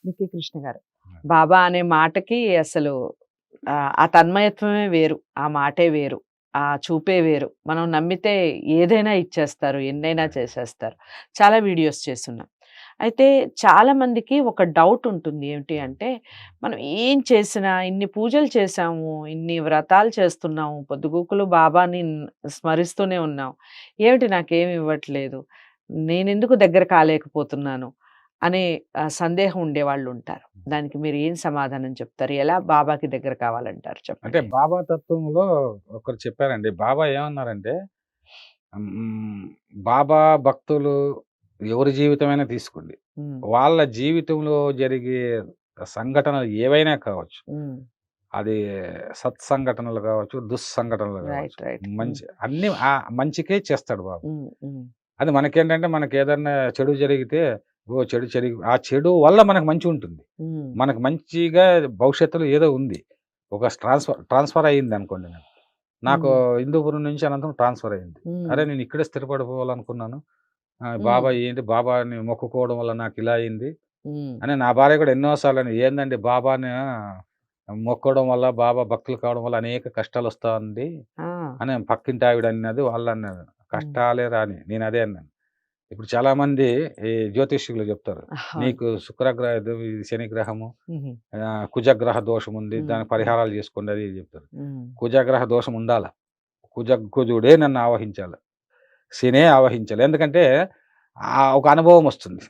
Mickey Krishna గారు. బాబా అనే మాటకి అసలు ఆ తన్మయత్వమే వేరు. ఆ మాటే వేరు. ఆ చూపే వేరు. మనం నమ్మితే ఏదైనా ఇచ్చేస్తారు. ఎన్నైనా చేసేస్తారు. చాలా వీడియోస్ చేసున్నాం. అయితే చాలా మందికి ఒక డౌట్ ఉంటుంది. ఏమిటి అంటే మనం ఏం చేసినా ఇన్ని పూజలు చేశాము, ఇన్ని వ్రతాలు చేస్తున్నాము, పొద్దుగూకులు బాబాని స్మరిస్తూనే ఉన్నాం. ఏమిటి నాకేమి ఇవ్వట్లేదు? నేనెందుకు దగ్గర కాలేకపోతున్నాను? అనే సందేహం ఉండేవాళ్ళుంటారు. దానికి మీరు ఏం సమాధానం చెప్తారు? ఎలా బాబాకి దగ్గర కావాలంటారు అంటే చెప్పండి? బాబా తత్వంలో ఒకరు చెప్పారండి. బాబా ఏమన్నారంటే హ్మ్. బాబా భక్తులు ఎవరి జీవితమైనా తీసుకోండి. హ్మ్. వాళ్ళ జీవితంలో జరిగే సంఘటనలు ఏవైనా కావచ్చు. హ్మ్. అది సత్సంఘటనలు కావచ్చు, దుస్సంఘటనలు కావచ్చు. రైట్. రైట్. హ్మ్. మంచి అన్నీ మంచికే చేస్తాడు బాబు. హ్మ్. హ్మ్. అది మనకేంటంటే మనకేదన్నా చెడు జరిగితే, చెడు జరిగి ఆ చెడు వల్ల మనకు మంచి ఉంటుంది. హ్మ్. మనకు మంచిగా భవిష్యత్తులో ఏదో ఉంది. ఒక ట్రాన్స్‌ఫర్ అయిందనుకోండి నాకు. నాకు హ్మ్. హిందూపురం నుంచి అనంతపురం ట్రాన్స్‌ఫర్ అయింది. హ్మ్. అరే! నేను ఇక్కడే స్థిరపడిపోవాలనుకున్నాను. హ్మ్. బాబా ఏంటి బాబాని మొక్కుకోవడం వల్ల నాకిలా అయింది. హ్మ్. అని నా భార్య కూడా ఎన్నో సార్లని ఏందండి బాబాని మొక్కడం వల్ల, బాబా భక్తులు కావడం వల్ల అనేక కష్టాలొస్తా ఉంది ఆ! అని పక్కింటి ఆవిడ అన్నది. వాళ్ళన్నారు. హ్మ్. కష్టాలే రాని. నేనదే అన్నాను. ఇప్పుడు చాలామంది ఈ జ్యోతిష్యులు చెప్తారు. అవును. నీకు ఇది శని గ్రహము, హుహు. కుజగ్రహ దోషం ఉంది. హ్మ్. దానికి హ్మ్. పరిహారాలు చేసుకోండి అది ఇది చెప్తారు. హ్మ్. కుజగ్రహ దోషం ఉండాల. కుజుడే నన్ను ఆవహించాల. శనే ఆవహించాలి. ఎందుకంటే ఒక అనుభవం వస్తుంది.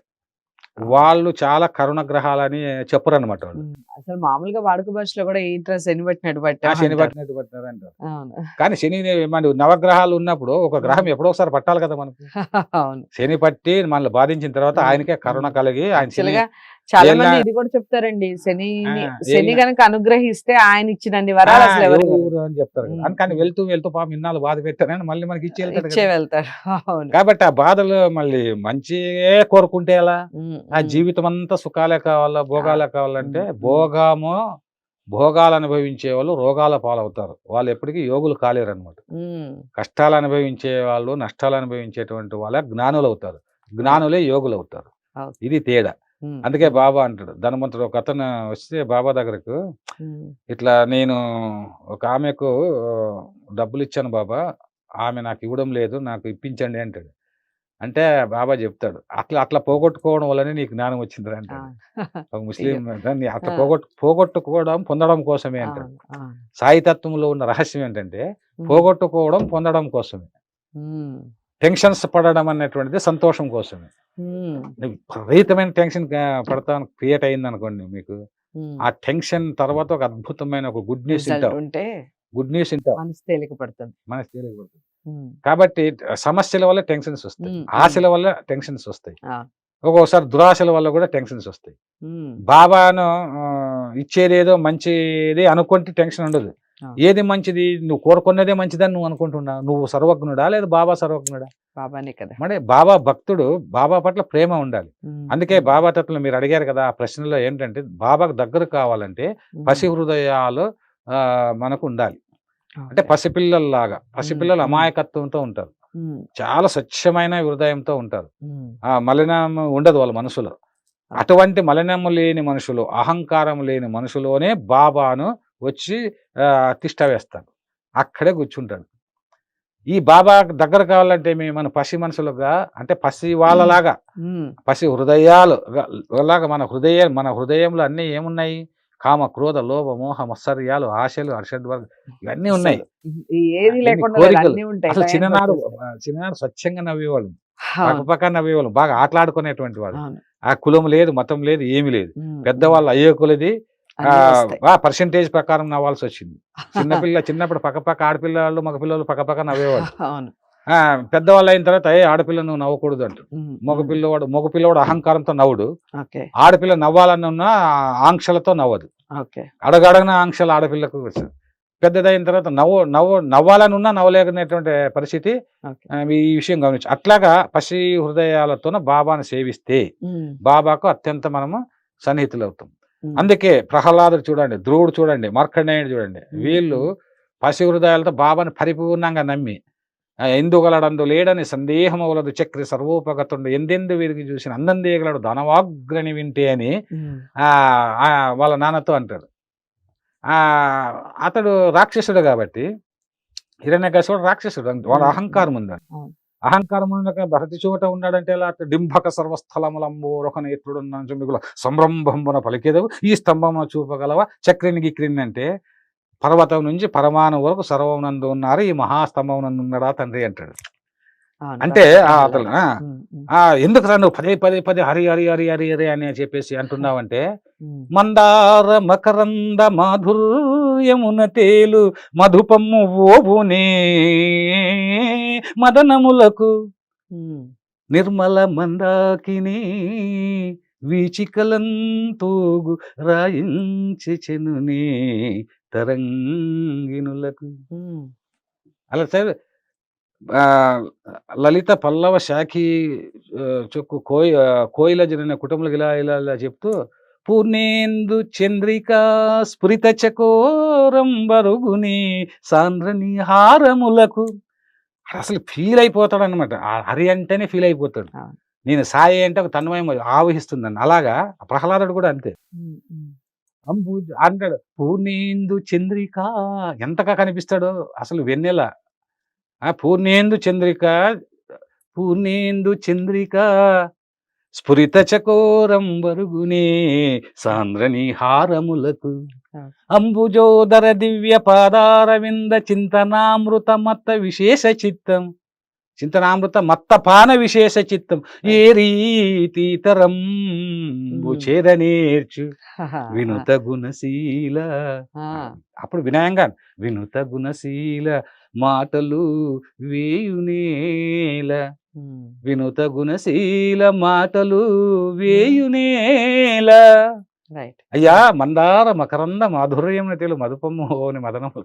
అవును. వాళ్ళు చాలా కరుణ గ్రహాలని చెప్పరనమాట వాళ్ళు. హ్మ్. అసలు మామూలుగా వాడుక భాషలో కూడా ఏంట్రా శని పట్టినట్టు ఆ! పట్టావు శని అంటారు. పట్టినట్టు పట్టినారంటారు. అవును. కానీ మరి నవగ్రహాలు ఉన్నప్పుడు ఒక గ్రహం హ్మ్. ఎప్పుడో ఒకసారి పట్టాలి కదా మనకి. అవును. శని పట్టి మనల్ని బాధించిన తర్వాత హ్మ్. ఆయనకే కరుణ హ్మ్. కలిగి ఆయన శని యాక్చువల్‌గా చాలా ఏలినా మంది ఇది కూడా చెప్తారండి. ఆ! శని ఏలిన గనక అనుగ్రహిస్తే ఆయనిచ్చినన్ని ఆ! వరాలు అసలు ఎవరు ఎవరు ఇవ్వరు. ఇవ్వరు అని చెప్తారు కదా! హ్మ్. కానీ హ్మ్. వెళ్తూ వెళ్తూ పాపం ఇన్నాళ్ళు బాధ పెట్టారని మళ్ళీ మనకి ఇచ్చి ఎళ్తాడు ఇచ్చే కదా! వెళ్తారు. అవును. కాబట్టి ఆ బాధలు మళ్ళీ మంచియే కోరుకుంటే ఎలా? హ్మ్. ఆ హ్మ్. జీవితం అంతా సుఖాలే కావాలా, ఆ! భోగాలే కావాలంటే హ్మ్. హ్మ్. భోగాలు అనుభవించేవాళ్ళు రోగాల పాలవుతారు. వాళ్ళు ఎప్పటికీ యోగులు కాలేరనమాట. హ్మ్. కష్టాలు అనుభవించే వాళ్ళు, నష్టాలు అనుభవించేటువంటి వాళ్ళే జ్ఞానులవుతారు. అవును. జ్ఞానులే యోగులవుతారు. అవును. ఇది తేడా. హ్మ్. అందుకే హ్మ్. బాబా అంటాడు. ధనవంతుడు ఒకతను వస్తే బాబా దగ్గరకు, హ్మ్. ఇట్లా నేను ఒక ఆమెకు డబ్బులిచ్చాను బాబా. ఆమె నాకివ్వడం లేదు. నాకు ఇప్పించండి అంటాడు. అంటే బాబా జెప్తాడు. అట్లా అట్లా పోగొట్టుకోవడం వల్లనే నీకు జ్ఞానం వచ్చిందిరా ఆ! అంటాడు. ఒక ముస్లిం అయ్యో! దాన్ని అట్లా ఆ! పోగొట్టుకోవడం, పొందడం కోసమే అంటాడు. అవును. అవును. సాయి తత్వంలో ఉన్న రహస్యం ఏంటంటే, హ్మ్. పోగొట్టుకోవడం, పొందడం కోసమే. హ్మ్. టెన్షన్స్ పడడం అనేటువంటిది సంతోషం కోసమే. హ్మ్. విపరీతమైన టెన్షన్ క్రియేట్ అయిందనుకోండి మీకు. హ్మ్. ఆ టెన్షన్ తర్వాత ఒక అద్భుతమైన ఒక గుడ్ న్యూస్ రిజల్ట్ ఇంటావు. ఉంటే గుడ్ న్యూస్ ఇంటావు. మనసు తేలిక పడుతుంది. మనసు తేలికపడుతుంది. హ్మ్. కాబట్టి సమస్యల వల్ల టెన్షన్స్ ఒస్తాయి. హ్మ్. హ్మ్. ఆశల వల్ల టెన్షన్స్ ఒస్తాయి. అవును. ఒక్కొక్కసారి దురాశల వల్ల గూడా టెన్షన్స్ ఒస్తాయి. హ్మ్. బాబాను ఇచ్చేదేదో మంచిదే అనుకుంటే టెన్షన్ ఉండదు. అవును. ఏది మంచిది? నువ్వు కోరుకున్నదే మంచిదని నువ్వు అనుకుంటున్నావు. నువ్వు సర్వజ్ఞుడా? లేదా బాబా సర్వజ్ఞుడా? బాబానే కదా! మరి బాబా భక్తుడు, బాబా పట్ల ప్రేమ ఉండాలి. హ్మ్. అందుకే హ్మ్. బాబా తత్వంలో మీరు అడిగారు కదా! ఆ ప్రశ్నలో ఏంటంటే బాబాకు దగ్గర కావాలంటే హ్మ్. పసి హృదయాలు మనకుండాలి. అంటే ఓకే. పసిపిల్లల్లాగా. హ్మ్. పసిపిల్లలు హ్మ్. అమాయకత్వంతో ఉంటారు. హ్మ్. చాలా స్వచ్ఛమైన హృదయంతో ఉంటారు. హ్మ్. మలినం ఉండదు వాళ్ళ మనసులో. ఓకే. అటువంటి మలినము లేని మనుషులు, అహంకారం లేని మనుషులోనే బాబాను వచ్చి తిష్ట వేస్తారు. అక్కడే కూర్చుంటాడు. ఈ బాబాకు దగ్గర కావాలంటే మన పసి మనుషులుగా అంటే పసి వాళ్ళలాగా, హ్మ్. పసి హృదయాలుగా లాగా మన హృదయంలో అన్నీ ఏమున్నాయి? కామ, క్రోధ, లోభ, మోహ, మత్సర్యాలు, ఆశలు, అరిషడ్వర్గ ఇవన్నీ ఉన్నాయి. అస్సలు ఏది ఎన్ని లేకుండా లేదు. కోరికలు. అన్నీ ఉంటాయి. అసలు టయానికొచ్చేస్తాయి. చిన్ననాడు స్వచ్ఛంగా నవ్వేవాళ్ళం. అవును. పకపక నవ్వేవాళ్ళం. బాగా ఆటలాడుకునేటువంటి వాళ్ళం. అవును. ఆ కులం లేదు, మతం లేదు, ఏమి లేదు. హ్మ్. హ్మ్. పెద్దవాళ్ళు అయ్యే కొలది అన్నీ వస్తాయి. పర్సెంటేజ్ ప్రకారం నవ్వాల్సొచ్చింది. చిన్నప్పుడు పకపక ఆడపిల్లాళ్ళు, మగపిల్లోళ్ళు పకపక నవ్వేవాళ్ళు. అవును. ఆ! పెద్దవాళ్ళయిన తర్వాత ఆడపిల్ల నువ్వు నవ్వకూడదు అంటారు. హ్మ్. హ్మ్. మగ పిల్లోడు అహంకారంతో నవ్వడు. ఓకే. ఆడపిల్ల నవ్వాలనున్న ఆంక్షలతో నవ్వదు. ఓకే. అడగడగన ఆంక్షలు ఆడపిల్లకు వస్తది. పెద్దదయిన తర్వాత నవ్వాలనున్నా నవ్వలేకునేటువంటి పరిస్థితి. ఓకే. ఈ విషయం గమనించు. అట్లాగా పసి హృదయాలతోన బాబాను సేవిస్తే, హ్మ్. బాబాకు అత్యంత మనము సన్నిహితులవుతాం. హ్మ్. అందుకే ప్రహ్లాదుడు చూడండి, ధ్రువుడు చూడండి, మార్కండేయుడు చూడండి. హ్మ్. వీళ్ళు హ్మ్. పసి హృదయాలతో బాబాను పరిపూర్ణంగా నమ్మి, ఎందుగలడందు లేడని సందేహమవలదు చక్రి సర్వోపగతుండు ఎందెందు వీరికి చూసిన అందందేగలడు ధనవాగ్రని వింటే అని వాళ్ళ నాన్నతో అంటాడు. అతడు రాక్షసుడు కాబట్టి, హిరణ్యకశిపుడు రాక్షసుడు, వాడు అహంకారం ఉందని. అహంకారం ఉండక భరతి చోట ఉన్నాడంటే ఎలా? డింభక సర్వస్థలములంబోరొక నేత్రుడున్న మిగుల సంరంభంబున పలికేదవు ఈ స్తంభమున చూపగలవ చక్రిని గిక్రిని అంటే పర్వతం నుంచి పరమాణు వరకు సర్వమునందు ఉన్నారు, ఈ మహాస్తంభం నందు ఉన్నాడా తండ్రి అంటాడు. అంటే అతను ఎందుకు రా నువ్వు పదే హరి హరి హరి హరి హరి అని చెప్పేసి అంటున్నావంటే, మందార మకరంద మాధుర్యమున తేలు మధుపమ్ము ఓబునే మదనములకు నిర్మల మందాకిని వీచికలంతోగు రాయించి చెనునే తరంగినులకు. అలా సరే లలిత పల్లవ శాఖీ చొక్కు కోయిల జరిగిన కుటుంబాలకు ఇలా చెప్తూ, పూర్ణేందు చంద్రికా స్ఫురిత చకోరం బరుగుని సాంద్రని హారములకు. అసలు ఫీల్ అయిపోతాడు అనమాట. హరి అంటేనే ఫీల్ అయిపోతాడు. నేను సాయి అంటే ఒక తన్మయం ఆవహిస్తుందని. అలాగా ప్రహ్లాదుడు కూడా అంతే. అంటాడు పూర్ణేందు చంద్రిక, ఎంతగా కనిపిస్తాడో అసలు వెన్నెల. పూర్ణేందు చంద్రిక స్ఫురిత చకోరం బరుగునే సాంద్రని హారములకు అంబుజోదర దివ్య పాదారవింద చింతనామృత మత్త విశేష చిత్తం. చింతనామృత మత్తపాన విశేష చిత్తం ఏ రీతితరం చేరనేర్చు వినుత గుణశీల. అప్పుడు వినయంగా వినుత గుణశీల మాటలు వేయునేల, వినుత గుణశీల మాటలు వేయునేల. అయ్యా మందార మకరంద మాధుర్యం తెలు మధుపము అని మదనము.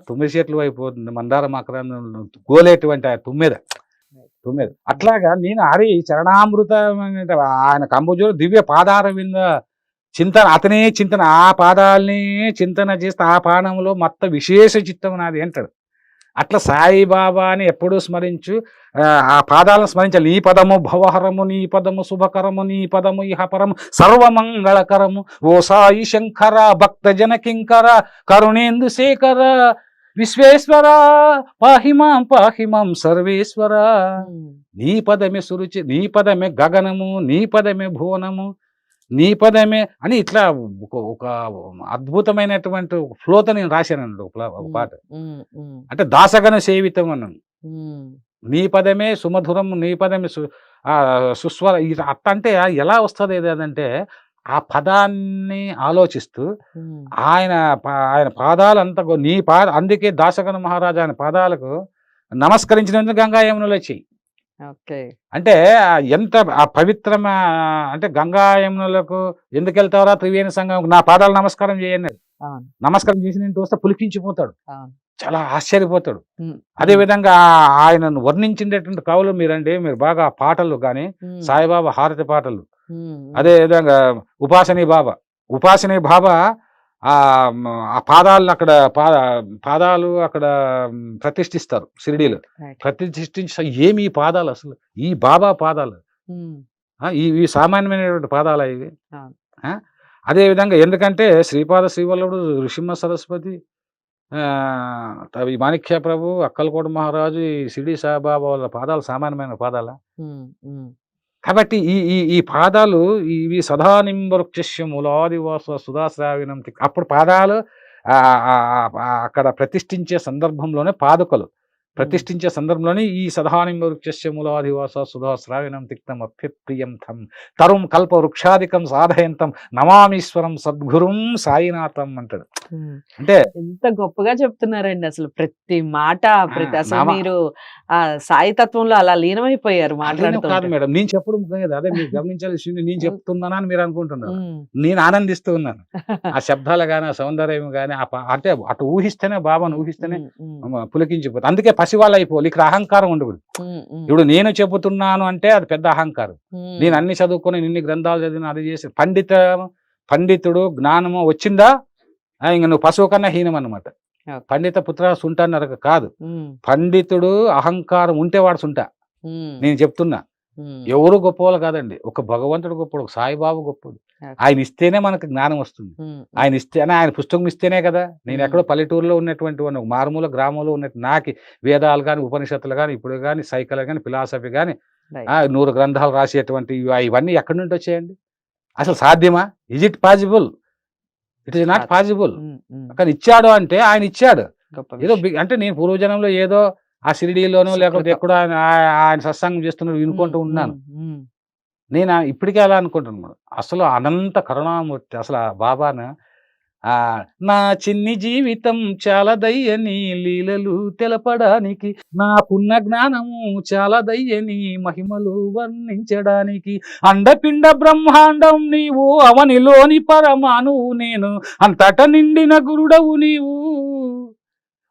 తుమ్మిద చెట్లు అయిపోతుంది మందార మకరందం గోలేటువంటి తుమ్మెద. అట్లాగా నేను హరి చరణామృతం ఆయన కంబుజుడు దివ్య పాదార వింద చింతన, అతనే చింతన, ఆ పాదాలని చింతన చేస్తే ఆ పానంలో మొత్తం విశేష చిత్తం నాది అంటాడు. అట్లా సాయిబాబాని ఎప్పుడూ స్మరించు, ఆ పాదాలను స్మరించాలి. నీ పదము భవహరము, నీ పదము శుభకరము, నీ పదము ఇహపరము సర్వమంగళకరము. ఓ సాయి శంకర భక్త జన కింకర కరుణేందు శేఖర విశ్వేశ్వర పాహిమాం సర్వేశ్వర. నీ పదమే సురుచి, నీ పదమే గగనము, నీ పదమే భువనము, నీ పదమే అని ఇట్లా ఒక అద్భుతమైనటువంటి ఫ్లోతో నేను రాశానండి ఒక పాట. అంటే దాసగణ సేవితం అన్నాను. నీ పదమే సుమధురం, నీ పదమే సుస్వర. అట్ట అంటే ఎలా వస్తుంది ఏదంటే ఆ పదాన్ని ఆలోచిస్తూ ఆయన పాదాలంతా నీ అందుకే దాసగణ మహారాజా ఆయన పాదాలకు నమస్కరించినందుకు గంగా యమునలో చెయ్యి. అంటే ఎంత ఆ పవిత్రమా అంటే గంగా యమునలకు ఎందుకు వెళ్తావరా త్రివేణి సంఘం, నా పాదాలు నమస్కారం చేయండి. నమస్కారం చేసి నేను చూస్తే పులికించిపోతాడు, చాలా ఆశ్చర్యపోతాడు. అదే విధంగా ఆయనను వర్ణించినటువంటి కవులు మీరు బాగా పాటలు కానీ సాయిబాబా హారతి పాటలు, అదే విధంగా ఉపాసనీ బాబా ఆ పాదాలను అక్కడ పాదాలు అక్కడ ప్రతిష్ఠిస్తారు షిరిడీలో. ప్రతిష్ఠించి ఏమి పాదాలు అసలు, ఈ బాబా పాదాలు, ఇవి సామాన్యమైనటువంటి పాదాలు ఇవి. అదే విధంగా ఎందుకంటే శ్రీపాద శ్రీవల్లభుడు, ఋషిమ సరస్వతి, మాణిక్య ప్రభు, అక్కలకోట మహారాజు, ఈ షిరిడి సాయిబాబా వాళ్ళ పాదాలు సామాన్యమైన పాదాల. కాబట్టి ఈ పాదాలు ఇవి సదానింబరుక్షస్య మూలాదివాస సుధాశ్రావినం. అప్పుడు పాదాలు అక్కడ ప్రతిష్ఠించే సందర్భంలోనే పాదుకలు ప్రతిష్ఠించే సందర్భంలోనే ఈ సదానింబరుక్షస్య మూలాదివాస సుధాశ్రావినం తిక్తం అప్యప్రియం తం తరుం కల్ప వృక్షాధికం సాధయంతం నమామీశ్వరం సద్గురుం సాయినాథం అంటాడు. అంటే ఎంత గొప్పగా చెప్తున్నారండి అసలు ప్రతి మాట, అసలు మీరు ఆ సాయి తత్వంలో అలా లీనమైపోయారు మాట్లాడుతూ. కాదు మేడం, నేను చెప్పడం కదా, అదే మీరు గమనించాల్సి నేను చెప్తున్నానా అని మీరు అనుకుంటున్నారు. నేను ఆనందిస్తూ ఉన్నాను. ఆ శబ్దాలు కానీ ఆ సౌందర్యం కానీ అంటే అటు ఊహిస్తేనే బాబాను ఊహిస్తేనే పులకించిపోతుంది. అందుకే పసివాళ్ళు అయిపోవాలి, ఇక్కడ అహంకారం ఉండకూడదు. ఇప్పుడు నేను చెబుతున్నాను అంటే అది పెద్ద అహంకారం. నేను అన్ని చదువుకొని ఇన్ని గ్రంథాలు చదివిన అది చేసి పండితుడు జ్ఞానము వచ్చిందా ఇంక నువ్వు పశువు కన్నా హీనం అన్నమాట. ఓకే. పండిత పుత్ర సుంట నరక కాదు. హ్మ్. పండితుడు అహంకారం ఉంటే వాడు సుంట. హ్మ్. నేను చెప్తున్నా. హ్మ్. ఎవరు గొప్పవాళ్ళు కాదండి. ఒక భగవంతుడు గొప్పోడు. ఒక సాయిబాబా గొప్పోడు. ఓకే. ఆయన ఇస్తేనే మనకు జ్ఞానం వస్తుంది. హ్మ్. ఆయన ఇస్తేనే ఆయన పుస్తకం ఇస్తేనే కదా! నేను హ్మ్. ఎక్కడో పల్లెటూరులో ఉన్నటువంటి వాడిని. ఒక మారుమూల గ్రామంలో ఉన్నట్టు నాకి వేదాలు గాని, ఉపనిషత్తులు గాని, ఇప్పుడు గాని, సైకాలజీ గాని, ఫిలాసఫీ గాని రైట్. 100 గ్రంథాలు రాసేటువంటి ఇవన్నీ ఎక్కడి నుండి వచ్చాయండి? అసలు సాధ్యమా? Is it possible? It is not కాదు. పాసిబుల్. హ్మ్. హ్మ్. కానీ ఇచ్చాడు అంటే ఆయన ఇచ్చాడు. గొప్ప ఏదో విషయం. అంటే నేను పూర్వజన్మలో ఏదో ఆ షిరిడీలోనో లేకపోతే సుకృతం. ఎక్కడో ఆయన సత్సంగం చేస్తున్నట్టు వినుకుంటూ హ్మ్. ఉన్నాను. హ్మ్. హ్మ్. నేను ఇప్పటికే అలా అనుకుంటున్నాను. అసలు అనంత కరుణామూర్తి అసలు ఆ బాబాను నా చిన్ని జీవితం చాలదయ్యని లీలలు తెలపడానికి, నాకున్న జ్ఞానము చాలదయ్యని మహిమలు వర్ణించడానికి, అండపిండ బ్రహ్మాండం నీవు, అవనిలోని పరమాణువు నేను, అంతట నిండిన గురుడవు నీవు,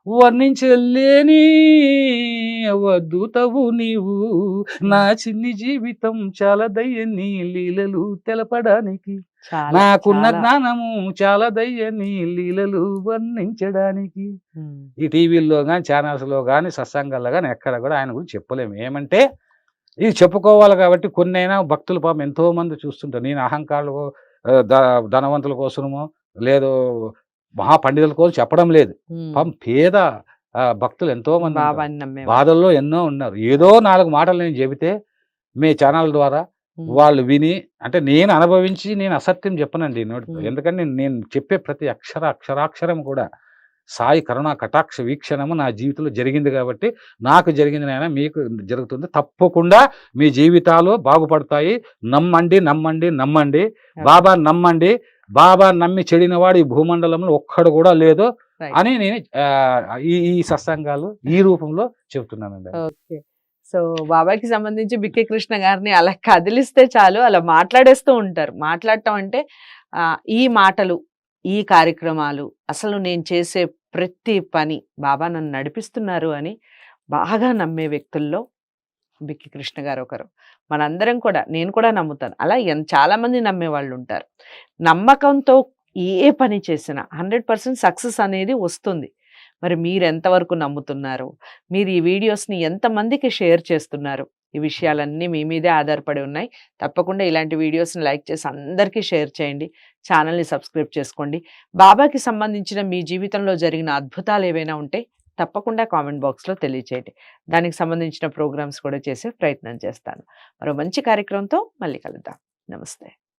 వర్ణించలేని అవధూతవు నీవు, నా చిన్ని జీవితం చాలదయ్యని లీలలు తెలపడానికి, చాలా. నాకున్న చాలా. జ్ఞానము చాలదయ్యని లీలలు వర్ణించడానికి. హ్మ్. ఈ టీవీల్లో గాని, ఛానల్స్‌లో గాని, సత్సంగాల్లో గాని ఎక్కడ కూడా ఆయన గురించి చెప్పలేము. ఏమంటే ఇది చెప్పుకోవాలి కాబట్టి కొన్నైనా భక్తులు పాపం ఎంతోమంది చూస్తుంటారు. నేను అహంకారులు ఆహ్, ధ ధనవంతుల కోసమో, లేదో మహాపండితుల కోసం చెప్పడం లేదు. హ్మ్. పాపం పేద భక్తులు ఎంతోమంది ఉంటారు. బాబాని నమ్మేవాళ్ళు. బాధల్లో ఎన్నో ఉన్నారు. ఏదో 4 మాటలు నేను చెబితే మీ ఛానల్ ద్వారా హ్మ్. వాళ్ళు విని అంటే నేను అనుభవించి నేను అసత్యం చెప్పనండి నోటితో. హ్మ్. ఎందుకంటే నేను చెప్పే ప్రతి అక్షరాక్షరం కూడా సాయి కరుణా కటాక్ష వీక్షణము నా జీవితంలో జరిగింది కాబట్టి, నాకు జరిగింది నాయన మీకు జరుగుతుంది. తప్పకుండా మీ జీవితాలు బాగుపడతాయి. నమ్మండి, నమ్మండి, నమ్మండి. ఓకే. బాబాని నమ్మండి. బాబాని నమ్మి చెడినవాడు ఈ భూమండలంలో ఒక్కడు కూడా లేదు రైట్. అని నేను ఈ ఈ సత్సంగాలు ఈ రూపంలో చెప్తున్నానండి. ఓకే. సో, బాబాకి సంబంధించి బిక్కి కృష్ణ గారిని అలా కదిలిస్తే చాలు అలా మాట్లాడేస్తూ ఉంటారు. మాట్లాడటం అంటే ఈ మాటలు, ఈ కార్యక్రమాలు, అసలు నేను చేసే ప్రతి పని బాబా నన్ను నడిపిస్తున్నారు అని బాగా నమ్మే వ్యక్తుల్లో బిక్కి కృష్ణ గారు ఒకరు. మనందరం కూడా నేను కూడా నమ్ముతాను. అలా చాలామంది నమ్మేవాళ్ళుంటారు. నమ్మకంతో ఏ పని చేసినా 100% సక్సెస్ అనేది వస్తుంది. మరి మీరెంతవరకు నమ్ముతున్నారు? మీరు ఈ వీడియోస్‌ని ఎంతమందికి షేర్ చేస్తున్నారు? ఈ విషయాలన్నీ మీ మీదే ఆధారపడి ఉన్నాయి. తప్పకుండా ఇలాంటి వీడియోస్‌ని లైక్ చేసి అందరికీ షేర్ చేయండి. ఛానెల్‌ని సబ్స్క్రైబ్ చేసుకోండి. బాబాకి సంబంధించిన మీ జీవితంలో జరిగిన అద్భుతాలేవైనా ఉంటే తప్పకుండా కామెంట్ బాక్స్‌లో తెలియచేయండి. దానికి సంబంధించిన ప్రోగ్రామ్స్ కూడా చేసే ప్రయత్నం చేస్తాను. మరో మంచి కార్యక్రమంతో మళ్ళీ కలుద్దాం. నమస్తే.